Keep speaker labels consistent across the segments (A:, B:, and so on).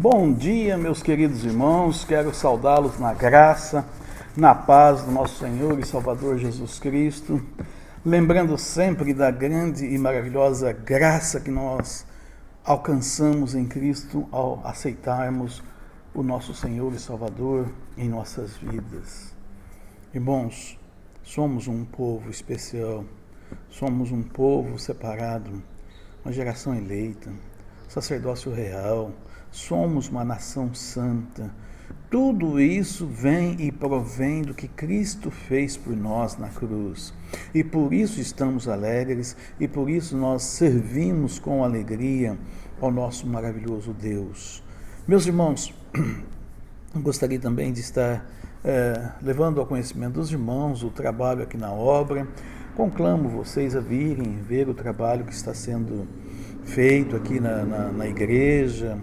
A: Bom dia, meus queridos irmãos, quero saudá-los na graça, na paz do nosso Senhor e Salvador Jesus Cristo, lembrando sempre da grande e maravilhosa graça que nós alcançamos em Cristo ao aceitarmos o nosso Senhor e Salvador em nossas vidas. Irmãos, somos um povo especial, somos um povo separado, uma geração eleita, sacerdócio real, somos uma nação santa. Tudo isso vem e provém do que Cristo fez por nós na cruz. E por isso estamos alegres e por isso nós servimos com alegria ao nosso maravilhoso Deus. Meus irmãos, gostaria também de estar levando ao conhecimento dos irmãos o trabalho aqui na obra. Conclamo vocês a virem ver o trabalho que está sendo feito aqui na igreja,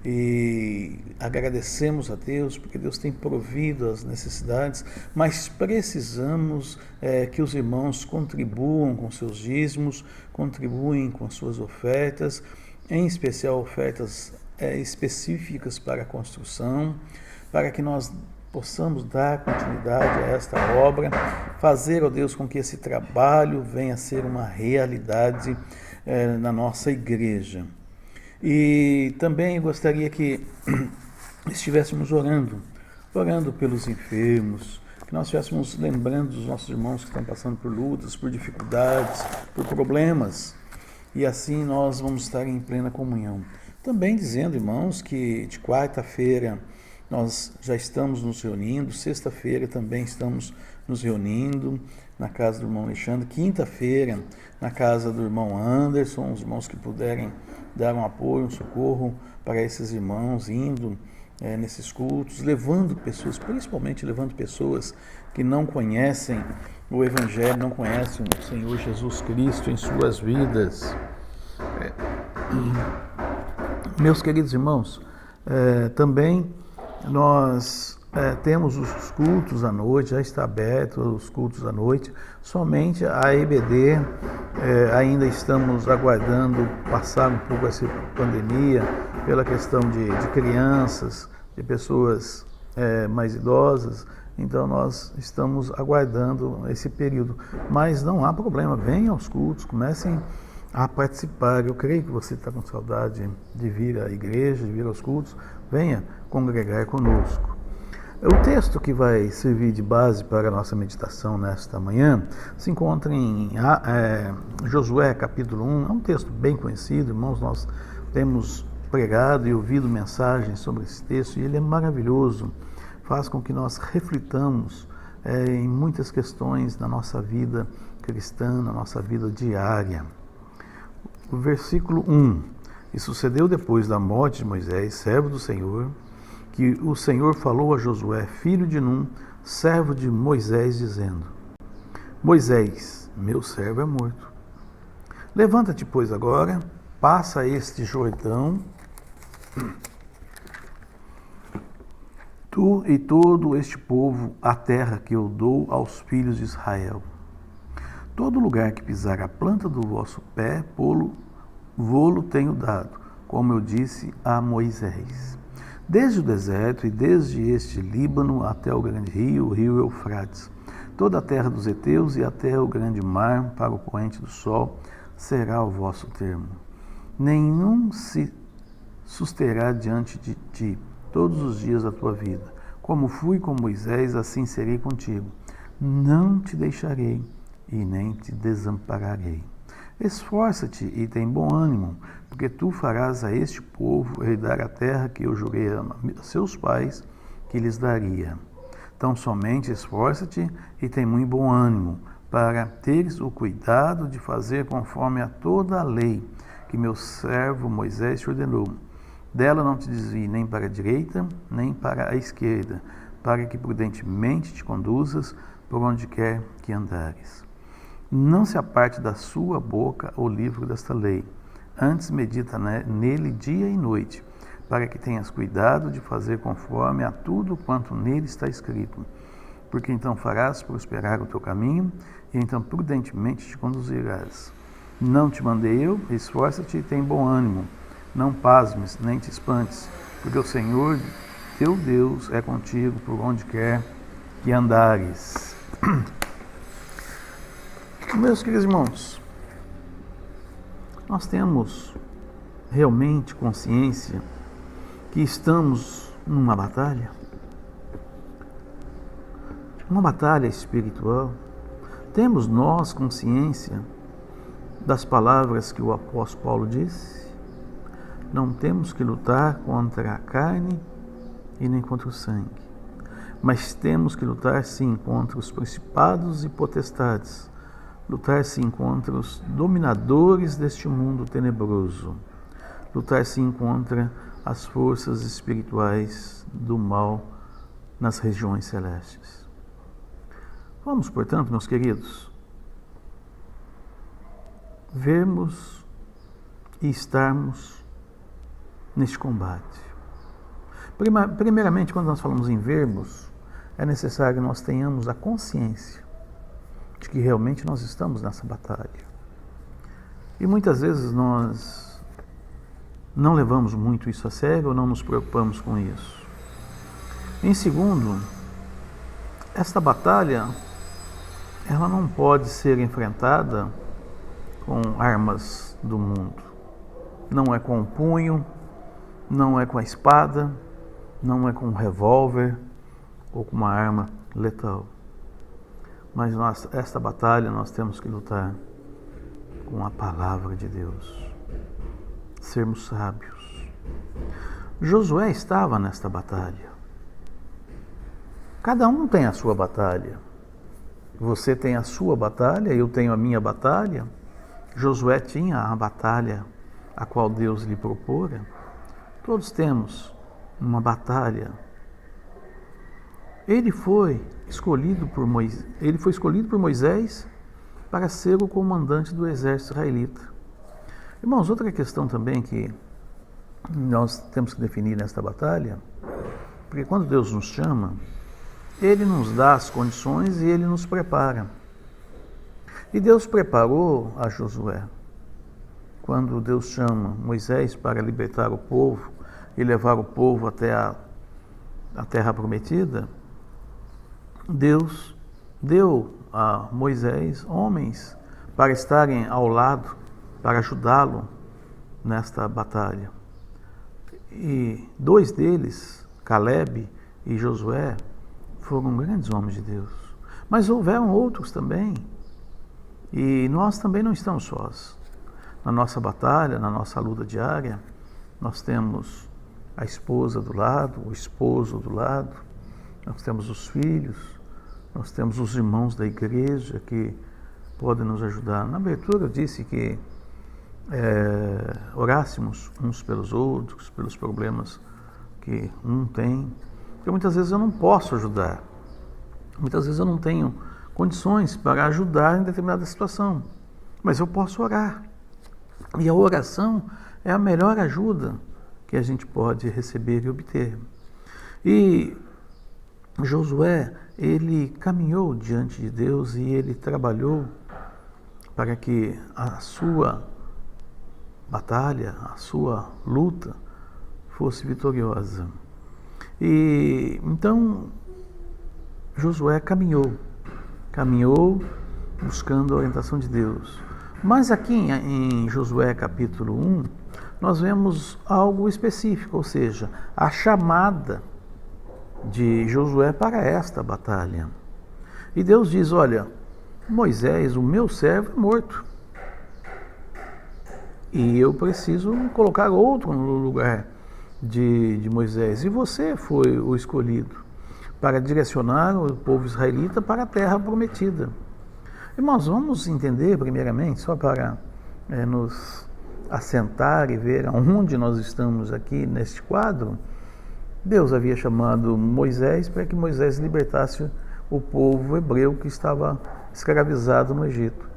A: e agradecemos a Deus porque Deus tem provido as necessidades, mas precisamos que os irmãos contribuam com seus dízimos, contribuem com suas ofertas, em especial ofertas específicas para a construção, para que nós possamos dar continuidade a esta obra, fazer, ó Deus, com que esse trabalho venha a ser uma realidade na nossa igreja. E também gostaria que estivéssemos orando pelos enfermos, que nós estivéssemos lembrando dos nossos irmãos que estão passando por lutas, por dificuldades, por problemas, e assim nós vamos estar em plena comunhão. Também dizendo, irmãos, que de quarta-feira nós já estamos nos reunindo, sexta-feira também estamos nos reunindo na casa do irmão Alexandre, quinta-feira na casa do irmão Anderson, os irmãos que puderem dar um apoio, um socorro para esses irmãos, indo nesses cultos, levando pessoas, principalmente levando pessoas que não conhecem o Evangelho, não conhecem o Senhor Jesus Cristo em suas vidas. Meus queridos irmãos, também nós temos os cultos à noite, já está aberto os cultos à noite, somente a EBD, ainda estamos aguardando passar um pouco essa pandemia, pela questão de crianças, de pessoas mais idosas, então nós estamos aguardando esse período, mas não há problema, venham aos cultos, comecem a participar. Eu creio que você está com saudade de vir à igreja, de vir aos cultos, venha congregar conosco. O texto que vai servir de base para a nossa meditação nesta manhã se encontra em Josué capítulo 1, é um texto bem conhecido, irmãos, nós temos pregado e ouvido mensagens sobre esse texto e ele é maravilhoso, faz com que nós reflitamos em muitas questões da nossa vida cristã, na nossa vida diária. O versículo 1, e sucedeu depois da morte de Moisés, servo do Senhor, que o Senhor falou a Josué, filho de Num, servo de Moisés, dizendo: Moisés, meu servo é morto. Levanta-te, pois, agora, passa este Jordão, tu e todo este povo, a terra que eu dou aos filhos de Israel. Todo lugar que pisar a planta do vosso pé, vô-lo tenho dado, como eu disse a Moisés. Desde o deserto e desde este Líbano até o grande rio, o rio Eufrates, toda a terra dos heteus e até o grande mar, para o poente do sol, será o vosso termo. Nenhum se susterá diante de ti todos os dias da tua vida. Como fui com Moisés, assim serei contigo. Não te deixarei e nem te desampararei. Esforça-te e tem bom ânimo, porque tu farás a este povo herdar a terra que eu jurei a seus pais que lhes daria. Tão somente esforça-te e tem muito bom ânimo, para teres o cuidado de fazer conforme a toda a lei que meu servo Moisés te ordenou. Dela não te desvie nem para a direita, nem para a esquerda, para que prudentemente te conduzas por onde quer que andares. Não se aparte da sua boca o livro desta lei, antes medita nele dia e noite, para que tenhas cuidado de fazer conforme a tudo quanto nele está escrito. Porque então farás prosperar o teu caminho, e então prudentemente te conduzirás. Não te mandei eu? Esforça-te e tem bom ânimo. Não pasmes, nem te espantes, porque o Senhor, teu Deus, é contigo por onde quer que andares. Meus queridos irmãos, nós temos realmente consciência que estamos numa batalha? Uma batalha espiritual? Temos nós consciência das palavras que o apóstolo Paulo disse? Não temos que lutar contra a carne e nem contra o sangue, mas temos que lutar sim contra os principados e potestades, lutar sim contra os dominadores deste mundo tenebroso, lutar sim contra as forças espirituais do mal nas regiões celestes. Vamos, portanto, meus queridos, vermos e estarmos neste combate. Primeiramente, quando nós falamos em vermos, é necessário que nós tenhamos a consciência de que realmente nós estamos nessa batalha. E muitas vezes nós não levamos muito isso a sério ou não nos preocupamos com isso. Em segundo, esta batalha, ela não pode ser enfrentada com armas do mundo. Não é com o punho, não é com a espada, não é com um revólver ou com uma arma letal. Mas esta batalha nós temos que lutar com a palavra de Deus. Sermos sábios. Josué estava nesta batalha. Cada um tem a sua batalha. Você tem a sua batalha, eu tenho a minha batalha. Josué tinha a batalha a qual Deus lhe propora. Todos temos uma batalha. Ele foi escolhido por Moisés para ser o comandante do exército israelita. Irmãos, outra questão também que nós temos que definir nesta batalha, porque quando Deus nos chama, Ele nos dá as condições e Ele nos prepara. E Deus preparou a Josué. Quando Deus chama Moisés para libertar o povo e levar o povo até a terra prometida, Deus deu a Moisés homens para estarem ao lado, para ajudá-lo nesta batalha. E 2 deles, Caleb e Josué, foram grandes homens de Deus. Mas houveram outros também. E nós também não estamos sós. Na nossa batalha, na nossa luta diária, nós temos a esposa do lado, o esposo do lado, nós temos os filhos, nós temos os irmãos da igreja que podem nos ajudar. Na abertura eu disse que orássemos uns pelos outros, pelos problemas que um tem, porque muitas vezes eu não posso ajudar, muitas vezes eu não tenho condições para ajudar em determinada situação, mas eu posso orar, e a oração é a melhor ajuda que a gente pode receber e obter. E Josué, ele caminhou diante de Deus e ele trabalhou para que a sua batalha, a sua luta fosse vitoriosa. E então Josué caminhou buscando a orientação de Deus. Mas aqui em Josué capítulo 1, nós vemos algo específico, ou seja, a chamada de Josué para esta batalha. E Deus diz: olha, Moisés, o meu servo, é morto. E eu preciso colocar outro no lugar de Moisés. E você foi o escolhido para direcionar o povo israelita para a terra prometida. Irmãos, vamos entender primeiramente, só para nos assentar e ver aonde nós estamos aqui neste quadro. Deus havia chamado Moisés para que Moisés libertasse o povo hebreu que estava escravizado no Egito.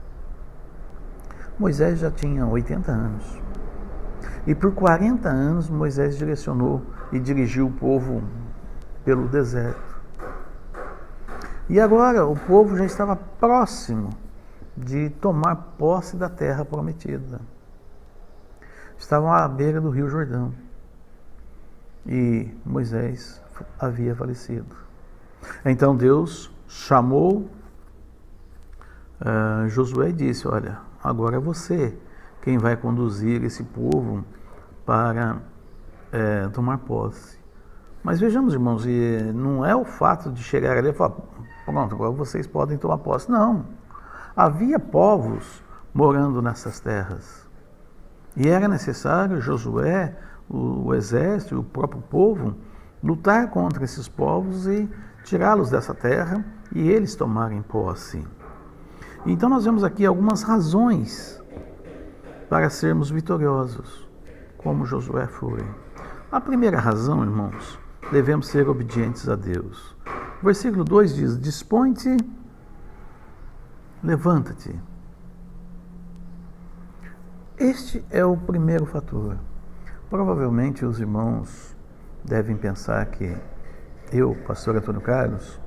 A: Moisés já tinha 80 anos. E por 40 anos Moisés direcionou e dirigiu o povo pelo deserto. E agora o povo já estava próximo de tomar posse da terra prometida. Estavam à beira do Rio Jordão. e Moisés havia falecido. Então Deus chamou Josué e disse: olha, agora é você quem vai conduzir esse povo para tomar posse. Mas vejamos, irmãos, não é o fato de chegar ali e falar: pronto, agora vocês podem tomar posse. Não. Havia povos morando nessas terras. E era necessário Josué, o exército e o próprio povo lutar contra esses povos e tirá-los dessa terra e eles tomarem posse. Então nós vemos aqui algumas razões para sermos vitoriosos, como Josué foi. A primeira razão, irmãos, devemos ser obedientes a Deus. O versículo 2 diz: dispõe-te, levanta-te. Este é o primeiro fator. Provavelmente os irmãos devem pensar que eu, pastor Antônio Carlos,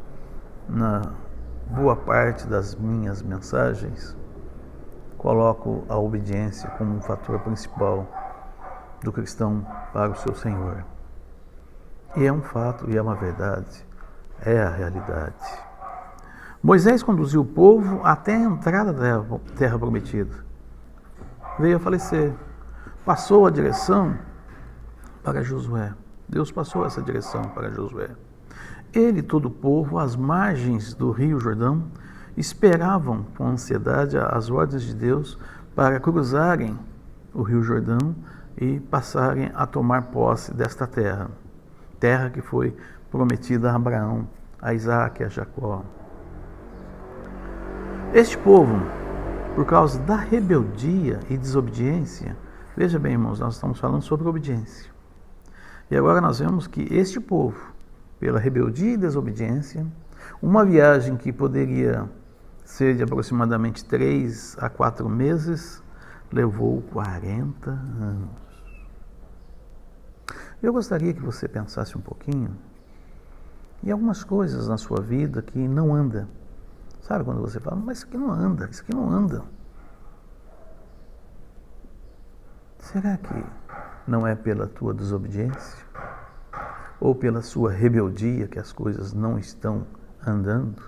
A: na boa parte das minhas mensagens, coloco a obediência como um fator principal do cristão para o seu Senhor. E é um fato, e é uma verdade, é a realidade. Moisés conduziu o povo até a entrada da terra prometida. Veio a falecer. Passou a direção para Josué. Deus passou essa direção para Josué. Ele e todo o povo, às margens do rio Jordão, esperavam com ansiedade as ordens de Deus para cruzarem o rio Jordão e passarem a tomar posse desta terra. Terra que foi prometida a Abraão, a Isaac e a Jacó. Este povo, por causa da rebeldia e desobediência, veja bem, irmãos, nós estamos falando sobre obediência. E agora nós vemos que este povo, pela rebeldia e desobediência, uma viagem que poderia ser de aproximadamente 3 a 4 meses, levou 40 anos. Eu gostaria que você pensasse um pouquinho em algumas coisas na sua vida que não andam. Sabe quando você fala: mas isso aqui não anda, isso aqui não anda. Será que não é pela tua desobediência? Ou pela sua rebeldia que as coisas não estão andando?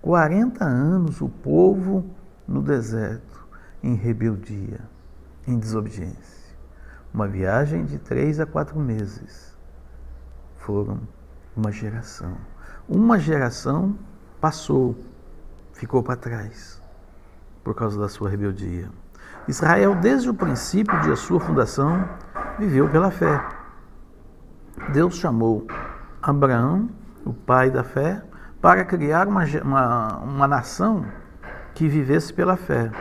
A: 40 anos o povo no deserto, em rebeldia, em desobediência. Uma viagem de 3 a 4 meses. Foram uma geração. Uma geração passou, ficou para trás, por causa da sua rebeldia. Israel, desde o princípio de sua fundação, viveu pela fé. Deus chamou Abraão, o pai da fé, para criar uma nação que vivesse pela fé.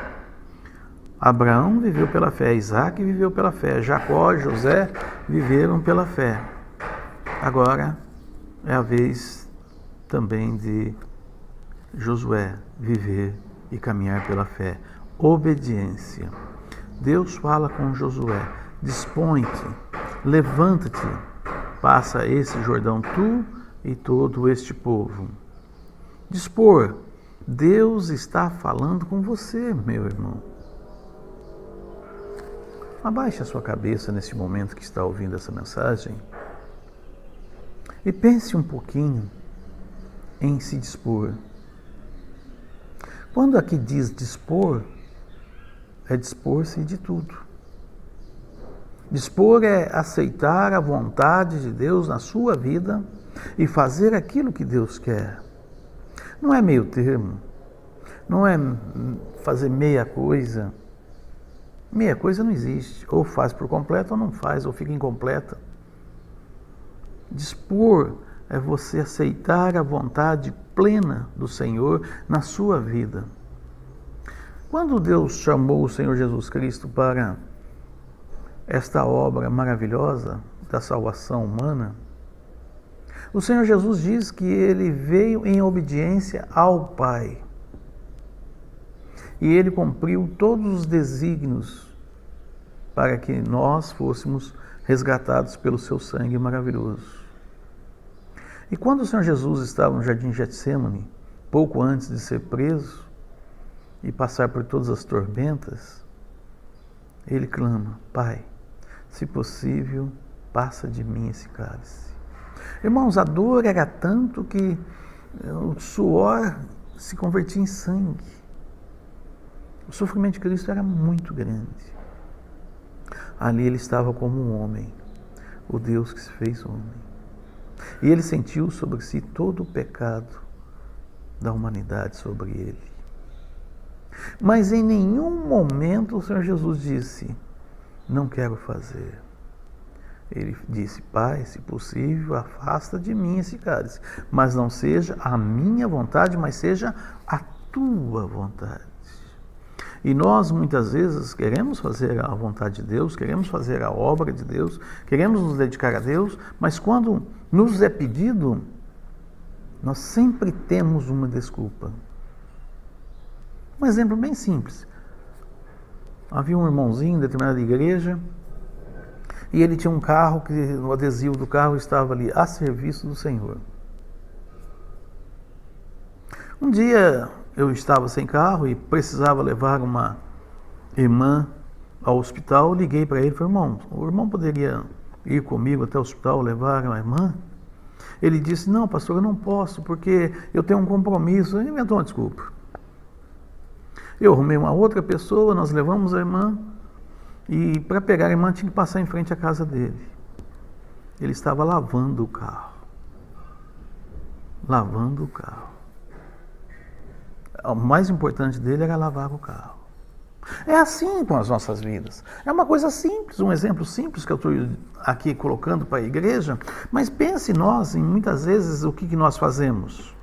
A: Abraão viveu pela fé, Isaac viveu pela fé, Jacó e José viveram pela fé. Agora é a vez também de Josué viver e caminhar pela fé. Obediência. Deus fala com Josué: dispõe-te, levanta-te, passa esse Jordão, tu e todo este povo. Dispor. Deus está falando com você, meu irmão. Abaixe a sua cabeça nesse momento que está ouvindo essa mensagem e pense um pouquinho em se dispor. Quando aqui diz dispor, é dispor-se de tudo. Dispor é aceitar a vontade de Deus na sua vida e fazer aquilo que Deus quer. Não é meio termo, não é fazer meia coisa. Meia coisa não existe. Ou faz por completo ou não faz, ou fica incompleta. Dispor é você aceitar a vontade plena do Senhor na sua vida. Quando Deus chamou o Senhor Jesus Cristo para esta obra maravilhosa da salvação humana, o Senhor Jesus diz que ele veio em obediência ao Pai. E ele cumpriu todos os desígnios para que nós fôssemos resgatados pelo seu sangue maravilhoso. E quando o Senhor Jesus estava no jardim de Getsêmani, pouco antes de ser preso e passar por todas as tormentas, ele clama: Pai, se possível, passa de mim esse cálice. Irmãos, a dor era tanto que o suor se convertia em sangue. O sofrimento de Cristo era muito grande. Ali ele estava como um homem, o Deus que se fez homem. E ele sentiu sobre si todo o pecado da humanidade sobre ele. Mas em nenhum momento o Senhor Jesus disse, não quero fazer. Ele disse, Pai, se possível, afasta de mim esse cálice, mas não seja a minha vontade, mas seja a tua vontade. E nós, muitas vezes, queremos fazer a vontade de Deus, queremos fazer a obra de Deus, queremos nos dedicar a Deus, mas quando nos é pedido, nós sempre temos uma desculpa. Um exemplo bem simples. Havia um irmãozinho em determinada igreja, e ele tinha um carro que no adesivo do carro estava ali, a serviço do Senhor. Um dia eu estava sem carro e precisava levar uma irmã ao hospital. Liguei para ele e falei, irmão, o irmão poderia ir comigo até o hospital levar uma irmã? Ele disse, não, pastor, eu não posso porque eu tenho um compromisso. Ele inventou uma desculpa. Eu arrumei uma outra pessoa, nós levamos a irmã e para pegar a irmã tinha que passar em frente à casa dele. Ele estava lavando o carro. Lavando o carro. O mais importante dele era lavar o carro. É assim com as nossas vidas. É uma coisa simples, um exemplo simples que eu estou aqui colocando para a igreja, mas pense nós, em muitas vezes, o que nós fazemos?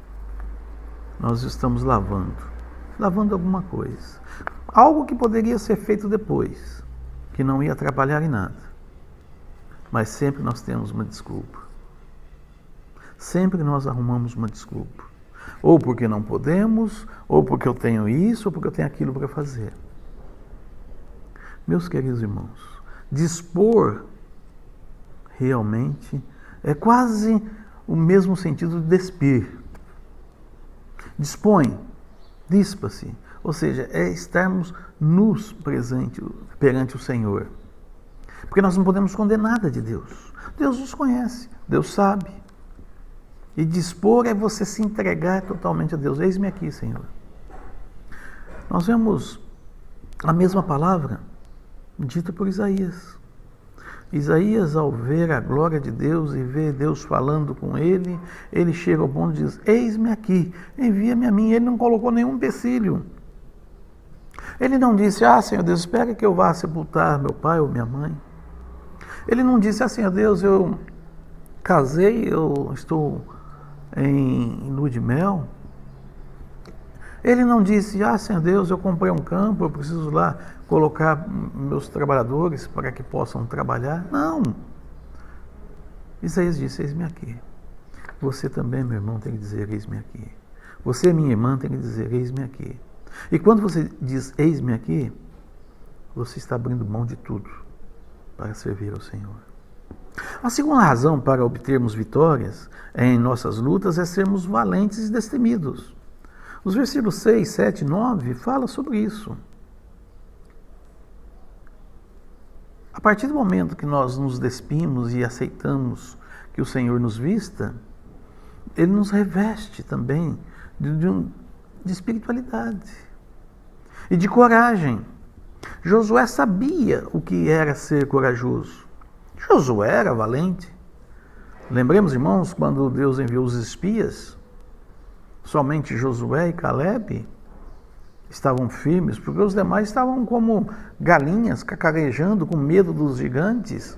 A: Nós estamos lavando alguma coisa. Algo que poderia ser feito depois, que não ia atrapalhar em nada. Mas sempre nós temos uma desculpa. Sempre nós arrumamos uma desculpa. Ou porque não podemos, ou porque eu tenho isso, ou porque eu tenho aquilo para fazer. Meus queridos irmãos, dispor realmente é quase o mesmo sentido de despir. Dispõe, dispa-se, ou seja, é estarmos nus presentes perante o Senhor. Porque nós não podemos esconder nada de Deus. Deus nos conhece, Deus sabe. E dispor é você se entregar totalmente a Deus. Eis-me aqui, Senhor. Nós vemos a mesma palavra dita por Isaías. Isaías, ao ver a glória de Deus e ver Deus falando com ele, ele chega ao ponto e diz, eis-me aqui, envia-me a mim. Ele não colocou nenhum empecilho. Ele não disse, Senhor Deus, espera que eu vá sepultar meu pai ou minha mãe. Ele não disse, Senhor Deus, eu casei, eu estou em lua de mel. Ele não disse, Senhor Deus, eu comprei um campo, eu preciso lá colocar meus trabalhadores para que possam trabalhar. Não. Isaías disse, eis-me aqui. Você também, meu irmão, tem que dizer, eis-me aqui. Você, minha irmã, tem que dizer, eis-me aqui. E quando você diz, eis-me aqui, você está abrindo mão de tudo para servir ao Senhor. A segunda razão para obtermos vitórias em nossas lutas é sermos valentes e destemidos. Os versículos 6, 7 e 9 falam sobre isso. A partir do momento que nós nos despimos e aceitamos que o Senhor nos vista, Ele nos reveste também de espiritualidade e de coragem. Josué sabia o que era ser corajoso. Josué era valente. Lembremos, irmãos, quando Deus enviou os espias, somente Josué e Caleb estavam firmes, porque os demais estavam como galinhas, cacarejando com medo dos gigantes.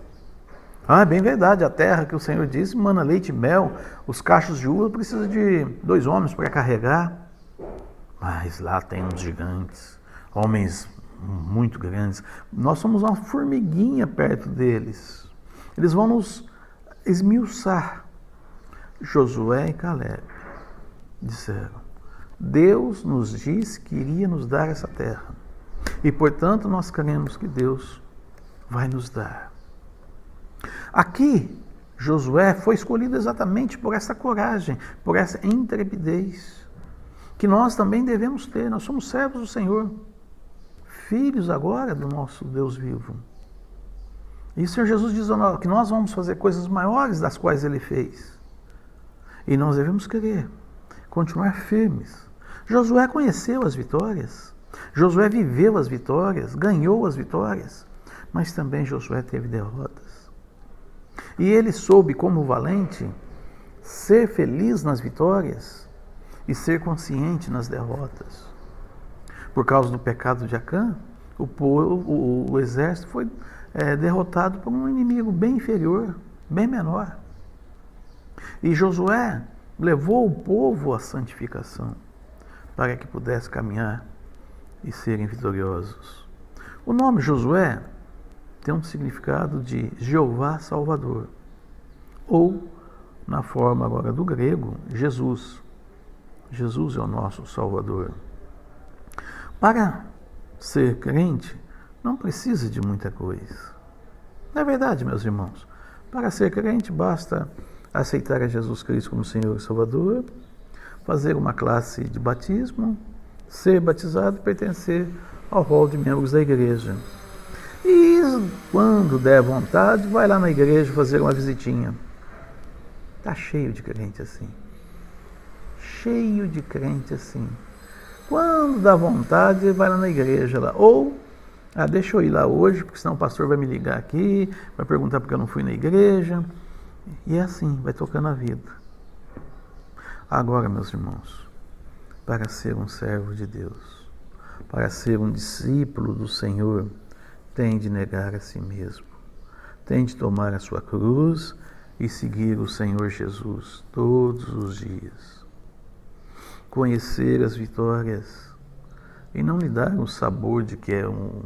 A: É bem verdade, a terra que o Senhor disse, mana leite e mel, os cachos de uva precisam de 2 homens para carregar. Mas lá tem uns gigantes, homens muito grandes. Nós somos uma formiguinha perto deles. Eles vão nos esmiuçar. Josué e Caleb disseram, Deus nos disse que iria nos dar essa terra. E, portanto, nós queremos que Deus vai nos dar. Aqui, Josué foi escolhido exatamente por essa coragem, por essa intrepidez, que nós também devemos ter. Nós somos servos do Senhor, filhos agora do nosso Deus vivo. E o Senhor Jesus diz que nós vamos fazer coisas maiores das quais Ele fez. E nós devemos querer, continuar firmes. Josué conheceu as vitórias. Josué viveu as vitórias, ganhou as vitórias. Mas também Josué teve derrotas. E ele soube, como valente, ser feliz nas vitórias e ser consciente nas derrotas. Por causa do pecado de Acã, o exército foi derrotado por um inimigo bem inferior, bem menor. E Josué levou o povo à santificação para que pudesse caminhar e serem vitoriosos. O nome Josué tem um significado de Jeová Salvador, ou, na forma agora do grego, Jesus. Jesus é o nosso Salvador. Para ser crente, não precisa de muita coisa. Não é verdade, meus irmãos? Para ser crente, basta aceitar a Jesus Cristo como Senhor e Salvador, fazer uma classe de batismo, ser batizado e pertencer ao rol de membros da igreja. E quando der vontade, vai lá na igreja fazer uma visitinha. Está cheio de crente assim. Cheio de crente assim. Quando dá vontade, vai lá na igreja lá. Ou, deixa eu ir lá hoje, porque senão o pastor vai me ligar aqui, vai perguntar porque eu não fui na igreja. E é assim, vai tocando a vida. Agora, meus irmãos, para ser um servo de Deus, para ser um discípulo do Senhor, tem de negar a si mesmo, tem de tomar a sua cruz e seguir o Senhor Jesus todos os dias. Conhecer as vitórias e não lhe dar o sabor de que é um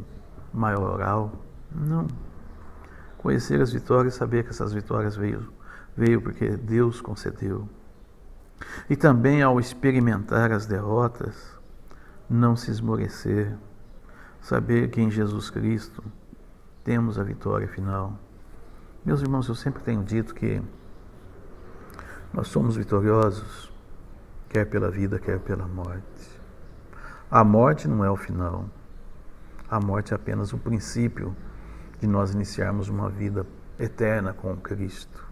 A: maioral, não. Conhecer as vitórias e saber que essas vitórias veio porque Deus concedeu. E também ao experimentar as derrotas, não se esmorecer, saber que em Jesus Cristo temos a vitória final. Meus irmãos, eu sempre tenho dito que nós somos vitoriosos, quer pela vida, quer pela morte. A morte não é o final. A morte é apenas o princípio de nós iniciarmos uma vida eterna com Cristo.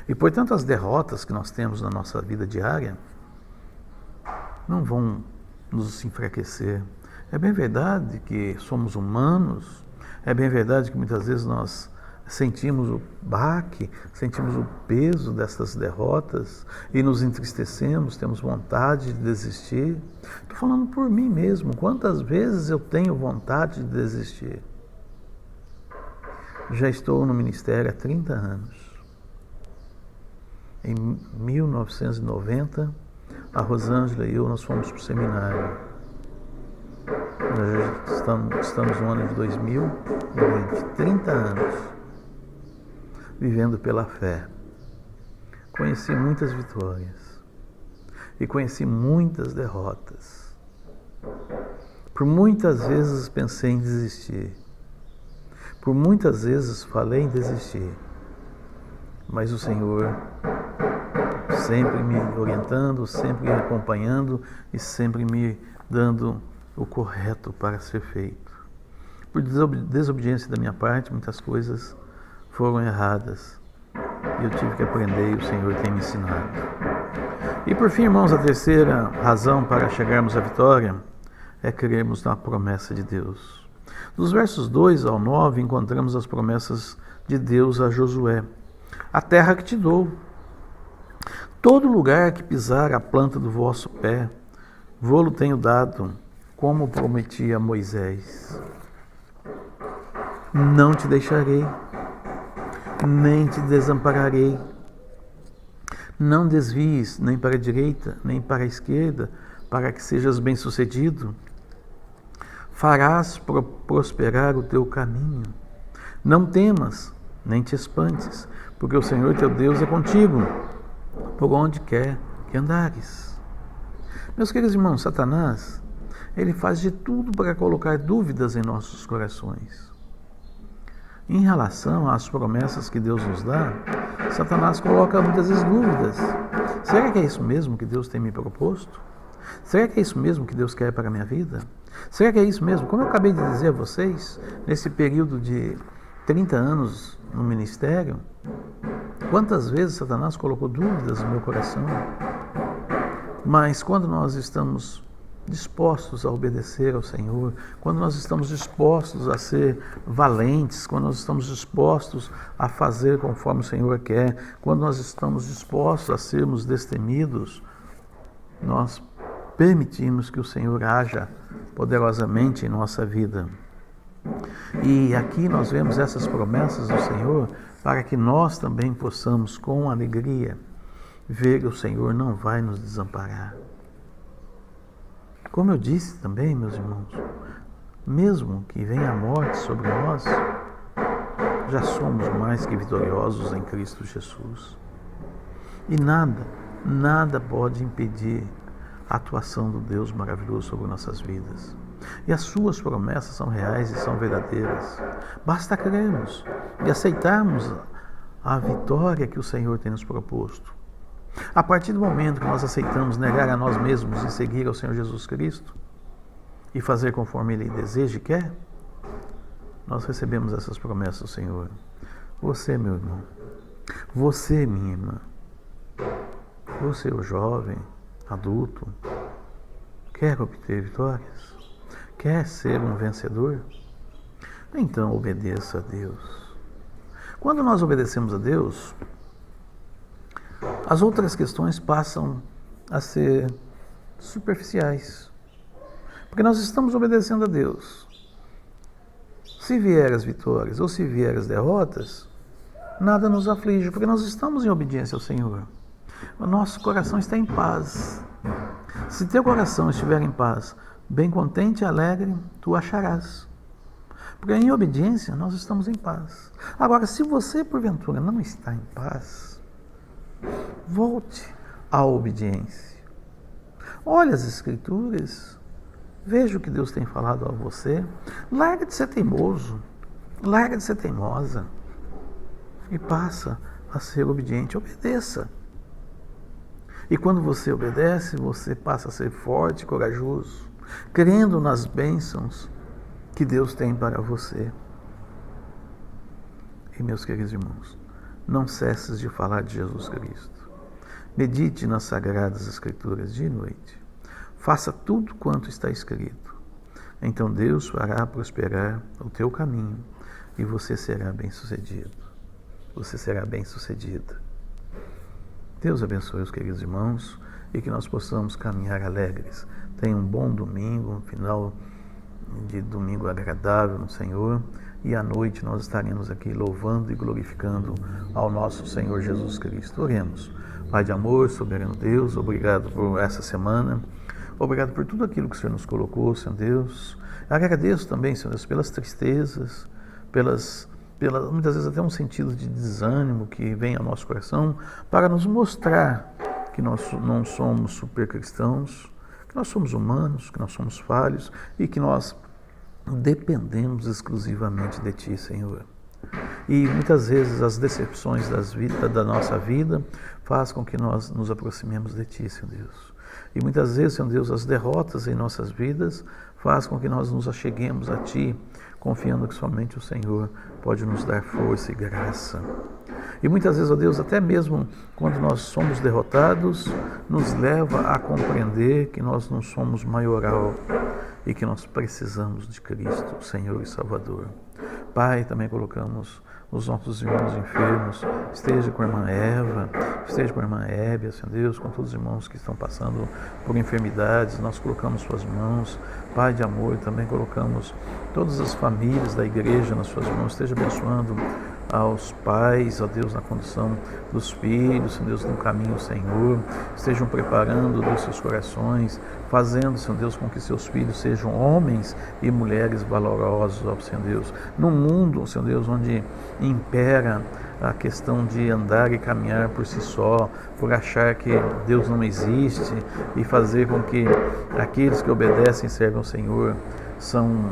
A: E, portanto, as derrotas que nós temos na nossa vida diária não vão nos enfraquecer. É bem verdade que somos humanos, é bem verdade que muitas vezes nós sentimos o baque, sentimos o peso dessas derrotas e nos entristecemos, temos vontade de desistir. Estou falando por mim mesmo, quantas vezes eu tenho vontade de desistir? Já estou no ministério há 30 anos. Em 1990, a Rosângela e eu, nós fomos para o seminário. Nós estamos no ano de 2020, 30 anos, vivendo pela fé. Conheci muitas vitórias e conheci muitas derrotas. Por muitas vezes pensei em desistir. Por muitas vezes falei em desistir. Mas o Senhor sempre me orientando, sempre me acompanhando e sempre me dando o correto para ser feito. Por desobediência da minha parte, muitas coisas foram erradas e eu tive que aprender e o Senhor tem me ensinado. E por fim, irmãos, a terceira razão para chegarmos à vitória é crermos na promessa de Deus. Dos versos 2 ao 9 encontramos as promessas de Deus a Josué. A terra que te dou, todo lugar que pisar a planta do vosso pé, vô-lo tenho dado, como prometi a Moisés. Não te deixarei, nem te desampararei. Não desvies nem para a direita, nem para a esquerda, para que sejas bem-sucedido. Farás prosperar o teu caminho. Não temas, nem te espantes, porque o Senhor teu Deus é contigo, por onde quer que andares. Meus queridos irmãos, Satanás, ele faz de tudo para colocar dúvidas em nossos corações. Em relação às promessas que Deus nos dá, Satanás coloca muitas vezes dúvidas. Será que é isso mesmo que Deus tem me proposto? Será que é isso mesmo que Deus quer para a minha vida? Será que é isso mesmo? Como eu acabei de dizer a vocês, nesse período de 30 anos no ministério, quantas vezes Satanás colocou dúvidas no meu coração? Mas quando nós estamos dispostos a obedecer ao Senhor, quando nós estamos dispostos a ser valentes, quando nós estamos dispostos a fazer conforme o Senhor quer, quando nós estamos dispostos a sermos destemidos, nós permitimos que o Senhor haja poderosamente em nossa vida. E aqui nós vemos essas promessas do Senhor para que nós também possamos, com alegria, ver que o Senhor não vai nos desamparar. Como eu disse também, meus irmãos, mesmo que venha a morte sobre nós, já somos mais que vitoriosos em Cristo Jesus. E nada pode impedir a atuação do Deus maravilhoso sobre nossas vidas. E as suas promessas são reais e são verdadeiras. Basta crermos e aceitarmos a vitória que o Senhor tem nos proposto. A partir do momento que nós aceitamos negar a nós mesmos e seguir ao Senhor Jesus Cristo e fazer conforme Ele deseja e quer, nós recebemos essas promessas do Senhor. Você, meu irmão, você, minha irmã, você, o jovem, adulto, quer obter vitórias? Quer ser um vencedor? Então obedeça a Deus. Quando nós obedecemos a Deus, as outras questões passam a ser superficiais. Porque nós estamos obedecendo a Deus. Se vier as vitórias ou se vier as derrotas, nada nos aflige, porque nós estamos em obediência ao Senhor. O nosso coração está em paz. Se teu coração estiver em paz, bem contente e alegre, tu acharás. Porque em obediência nós estamos em paz. Agora, se você porventura não está em paz, volte à obediência. Olhe as Escrituras, veja o que Deus tem falado a você. Larga de ser teimoso, larga de ser teimosa e passa a ser obediente. Obedeça. E quando você obedece, você passa a ser forte e corajoso, crendo nas bênçãos que Deus tem para você. E meus queridos irmãos, não cesses de falar de Jesus Cristo. Medite nas Sagradas Escrituras dia e noite. Faça tudo quanto está escrito. Então Deus fará prosperar o teu caminho e você será bem-sucedido. Você será bem-sucedida. Deus abençoe os queridos irmãos e que nós possamos caminhar alegres. Tenha um bom domingo, um final de domingo agradável no Senhor. E à noite nós estaremos aqui louvando e glorificando ao nosso Senhor Jesus Cristo. Oremos. Pai de amor, soberano Deus, obrigado por essa semana. Obrigado por tudo aquilo que o Senhor nos colocou, Senhor Deus. Eu agradeço também, Senhor Deus, pelas tristezas, muitas vezes até um sentido de desânimo que vem ao nosso coração, para nos mostrar que nós não somos super cristãos, que nós somos humanos, que nós somos falhos e que nós dependemos exclusivamente de Ti, Senhor. E muitas vezes as decepções da nossa vida faz com que nós nos aproximemos de Ti, Senhor Deus. E muitas vezes, Senhor Deus, as derrotas em nossas vidas faz com que nós nos acheguemos a Ti, confiando que somente o Senhor pode nos dar força e graça. E muitas vezes, ó Deus, até mesmo quando nós somos derrotados, nos leva a compreender que nós não somos maioral e que nós precisamos de Cristo, Senhor e Salvador. Pai, também colocamos os nossos irmãos enfermos, esteja com a irmã Eva, esteja com a irmã Hébia, Senhor Deus, com todos os irmãos que estão passando por enfermidades, nós colocamos suas mãos. Pai de amor, também colocamos todas as famílias da igreja nas suas mãos, esteja abençoando aos pais, ó Deus, na condução dos filhos, Senhor Deus, no caminho ao Senhor, estejam preparando os seus corações, fazendo, Senhor Deus, com que seus filhos sejam homens e mulheres valorosos, ó Senhor Deus, num mundo, Senhor Deus, onde impera a questão de andar e caminhar por si só, por achar que Deus não existe e fazer com que aqueles que obedecem e servem ao Senhor são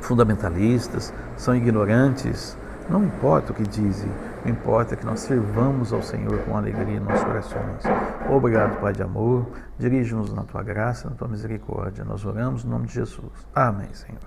A: fundamentalistas, são ignorantes. Não importa o que dizem, o que importa é que nós servamos ao Senhor com alegria em nossos corações. Obrigado, Pai de amor, dirige-nos na Tua graça, na Tua misericórdia. Nós oramos no nome de Jesus. Amém, Senhor.